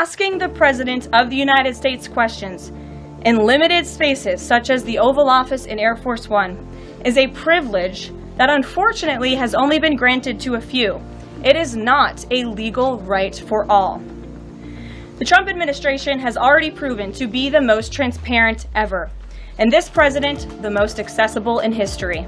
asking the President of the United States questions in limited spaces such as the Oval Office in Air Force One is a privilege that unfortunately has only been granted to a few. It is not a legal right for all. The Trump administration has already proven to be the most transparent ever, and this president the most accessible in history.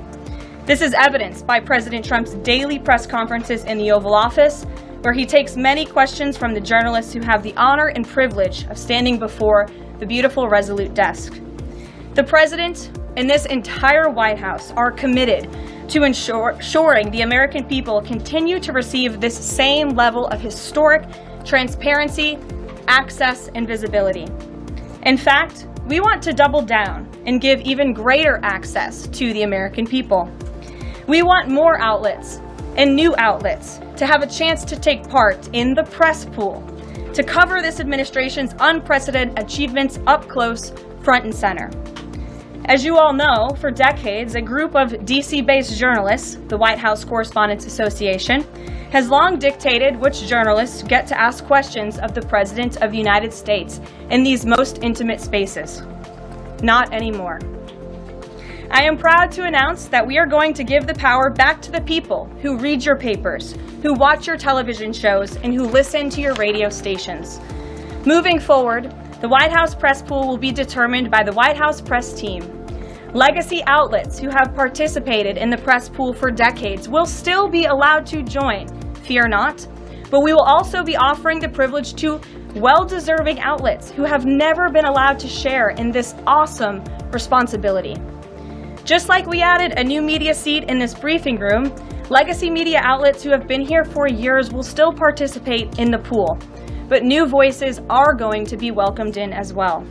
This is evidenced by President Trump's daily press conferences in the Oval Office, where he takes many questions from the journalists who have the honor and privilege of standing before the beautiful Resolute desk. The President and this entire White House are committed to ensuring the American people continue to receive this same level of historic transparency, access, and visibility. In fact, we want to double down and give even greater access to the American people. We want more outlets and new outlets to have a chance to take part in the press pool, to cover this administration's unprecedented achievements up close, front and center. As you all know, for decades, a group of DC-based journalists, the White House Correspondents Association, has long dictated which journalists get to ask questions of the President of the United States in these most intimate spaces. Not anymore. I am proud to announce that we are going to give the power back to the people who read your papers, who watch your television shows, and who listen to your radio stations. Moving forward, the White House press pool will be determined by the White House press team. Legacy outlets who have participated in the press pool for decades will still be allowed to join, fear not, but we will also be offering the privilege to well-deserving outlets who have never been allowed to share in this awesome responsibility. Just like we added a new media seat in this briefing room, legacy media outlets who have been here for years will still participate in the pool, but new voices are going to be welcomed in as well.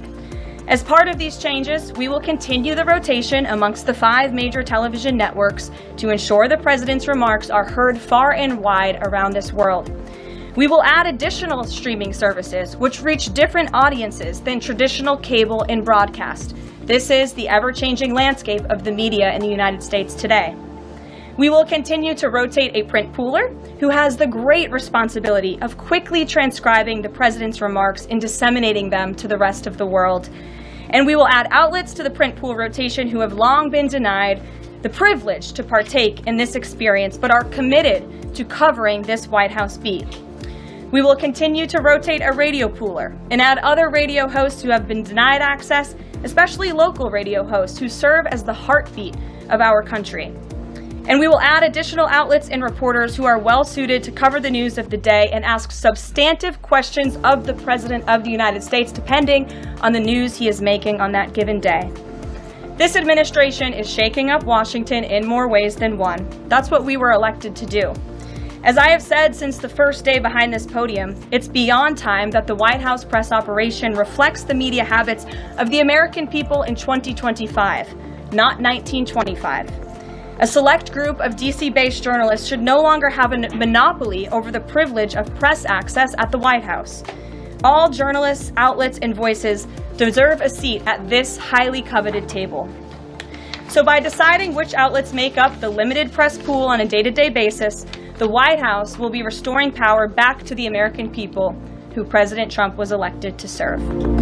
As part of these changes, we will continue the rotation amongst the 5 major television networks to ensure the President's remarks are heard far and wide around this world. We will add additional streaming services which reach different audiences than traditional cable and broadcast. This is the ever-changing landscape of the media in the United States today. We will continue to rotate a print pooler who has the great responsibility of quickly transcribing the President's remarks and disseminating them to the rest of the world. And we will add outlets to the print pool rotation who have long been denied the privilege to partake in this experience but are committed to covering this White House beat. We will continue to rotate a radio pooler and add other radio hosts who have been denied access, especially local radio hosts who serve as the heartbeat of our country. And we will add additional outlets and reporters who are well suited to cover the news of the day and ask substantive questions of the President of the United States, depending on the news he is making on that given day. This administration is shaking up Washington in more ways than one. That's what we were elected to do. As I have said since the first day behind this podium, it's beyond time that the White House press operation reflects the media habits of the American people in 2025, not 1925. A select group of DC-based journalists should no longer have a monopoly over the privilege of press access at the White House. All journalists, outlets, and voices deserve a seat at this highly coveted table. So by deciding which outlets make up the limited press pool on a day-to-day basis, the White House will be restoring power back to the American people who President Trump was elected to serve.